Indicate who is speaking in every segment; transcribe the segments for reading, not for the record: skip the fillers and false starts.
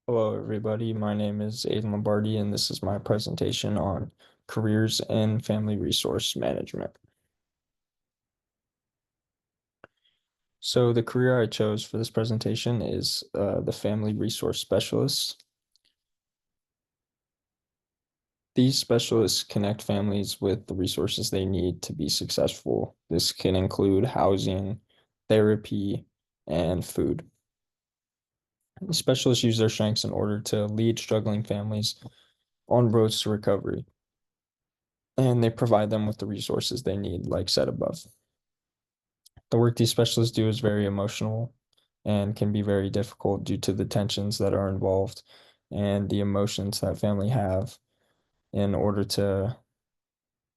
Speaker 1: Hello, everybody. My name is Aidan Lombardi, and this is my presentation on careers in family resource management. So, the career I chose for this presentation is the family resource specialist. These specialists connect families with the resources they need to be successful. This can include housing, therapy, and food. Specialists use their strengths in order to lead struggling families on roads to recovery, and they provide them with the resources they need, like said above. The work these specialists do is very emotional and can be very difficult due to the tensions that are involved and the emotions that family have in order to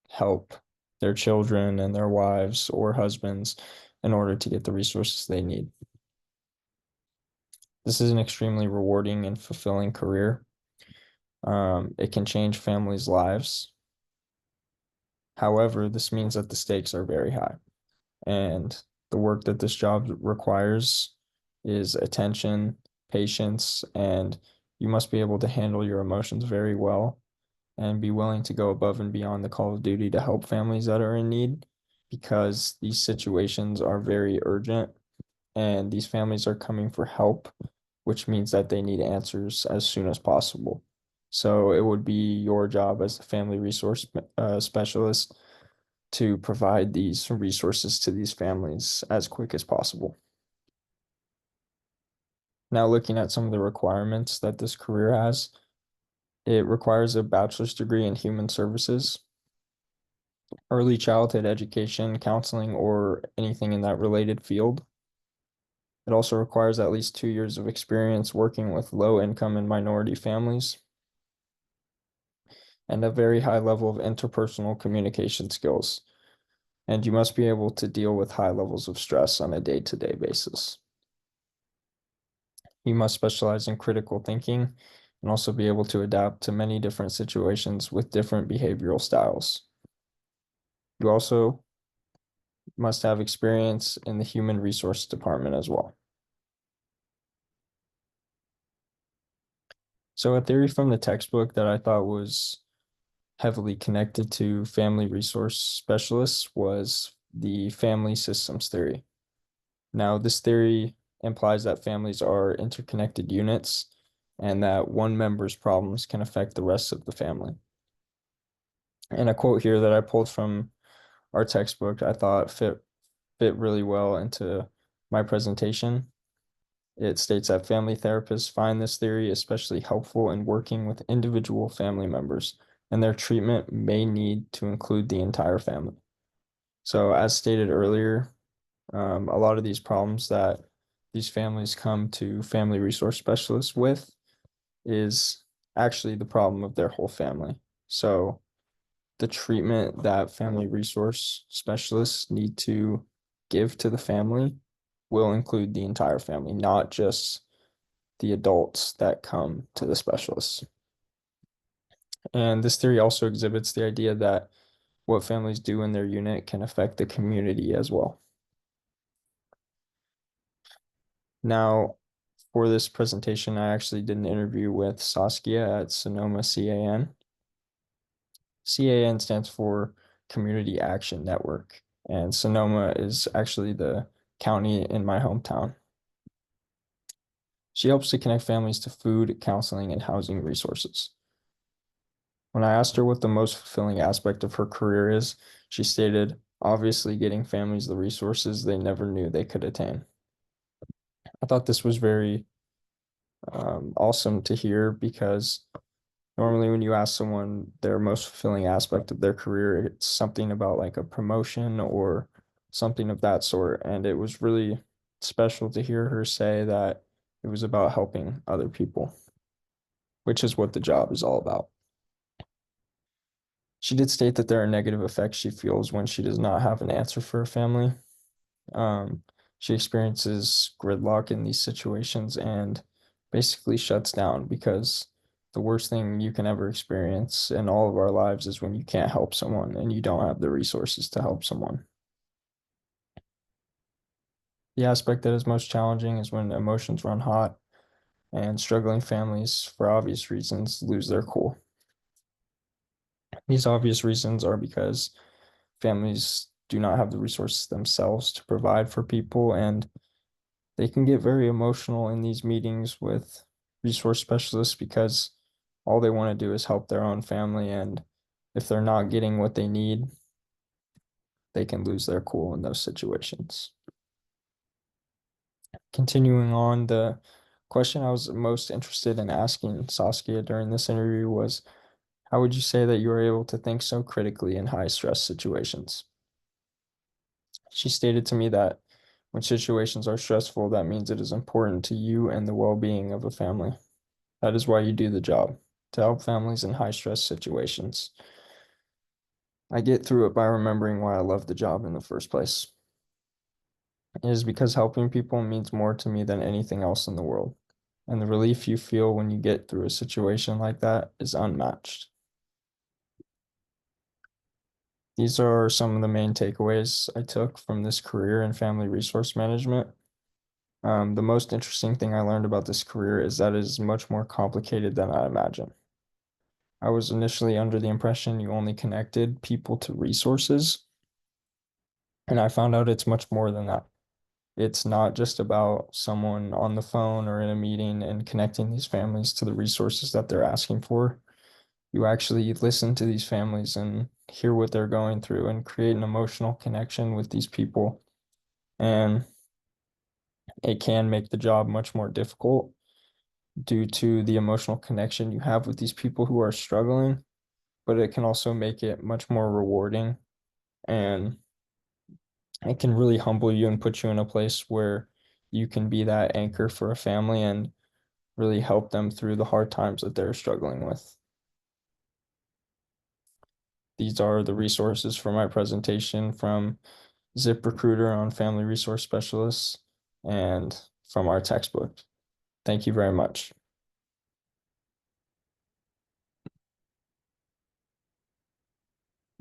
Speaker 1: help their children and their wives or husbands in order to get the resources they need. This is an extremely rewarding and fulfilling career. It can change families' lives. However, this means that the stakes are very high. And the work that this job requires is attention, patience, and you must be able to handle your emotions very well and be willing to go above and beyond the call of duty to help families that are in need because these situations are very urgent and these families are coming for help, which means that they need answers as soon as possible. So it would be your job as a family resource specialist to provide these resources to these families as quick as possible. Now, looking at some of the requirements that this career has, it requires a bachelor's degree in human services, early childhood education, counseling, or anything in that related field. It also requires at least 2 years of experience working with low income and minority families and a very high level of interpersonal communication skills. And you must be able to deal with high levels of stress on a day-to-day basis. You must specialize in critical thinking and also be able to adapt to many different situations with different behavioral styles. You also must have experience in the human resource department as well. So, a theory from the textbook that I thought was heavily connected to family resource specialists was the family systems theory. Now, this theory implies that families are interconnected units and that one member's problems can affect the rest of the family. And a quote here that I pulled from our textbook I thought fit really well into my presentation. It states that family therapists find this theory especially helpful in working with individual family members, and their treatment may need to include the entire family. So, as stated earlier, a lot of these problems that these families come to family resource specialists with is actually the problem of their whole family. So, the treatment that family resource specialists need to give to the family will include the entire family, not just the adults that come to the specialists. And this theory also exhibits the idea that what families do in their unit can affect the community as well. Now, for this presentation, I actually did an interview with Saskia at Sonoma CAN. CAN stands for Community Action Network, and Sonoma is actually the county in my hometown. She helps to connect families to food, counseling, and housing resources. When I asked her what the most fulfilling aspect of her career is, she stated, obviously getting families the resources they never knew they could attain. I thought this was very awesome to hear because normally when you ask someone their most fulfilling aspect of their career, it's something about like a promotion or something of that sort. And it was really special to hear her say that it was about helping other people, which is what the job is all about. She did state that there are negative effects she feels when she does not have an answer for her family. Um, she experiences gridlock in these situations and basically shuts down because the worst thing you can ever experience in all of our lives is when you can't help someone and you don't have the resources to help someone. The aspect that is most challenging is when emotions run hot and struggling families, for obvious reasons, lose their cool. These obvious reasons are because families do not have the resources themselves to provide for people, and they can get very emotional in these meetings with resource specialists because all they want to do is help their own family. And if they're not getting what they need, they can lose their cool in those situations. Continuing on, the question I was most interested in asking Saskia during this interview was, how would you say that you are able to think so critically in high stress situations? She stated to me that when situations are stressful, that means it is important to you and the well being of a family. That is why you do the job, to help families in high stress situations. I get through it by remembering why I love the job in the first place. It is because helping people means more to me than anything else in the world. And the relief you feel when you get through a situation like that is unmatched. These are some of the main takeaways I took from this career in family resource management. The most interesting thing I learned about this career is that it is much more complicated than I imagined. I was initially under the impression you only connected people to resources, and I found out it's much more than that. It's not just about someone on the phone or in a meeting and connecting these families to the resources that they're asking for. You actually listen to these families and hear what they're going through and create an emotional connection with these people. And it can make the job much more difficult due to the emotional connection you have with these people who are struggling, but it can also make it much more rewarding, and it can really humble you and put you in a place where you can be that anchor for a family and really help them through the hard times that they're struggling with. These are the resources for my presentation from ZipRecruiter on family resource specialists and from our textbook. Thank you very much.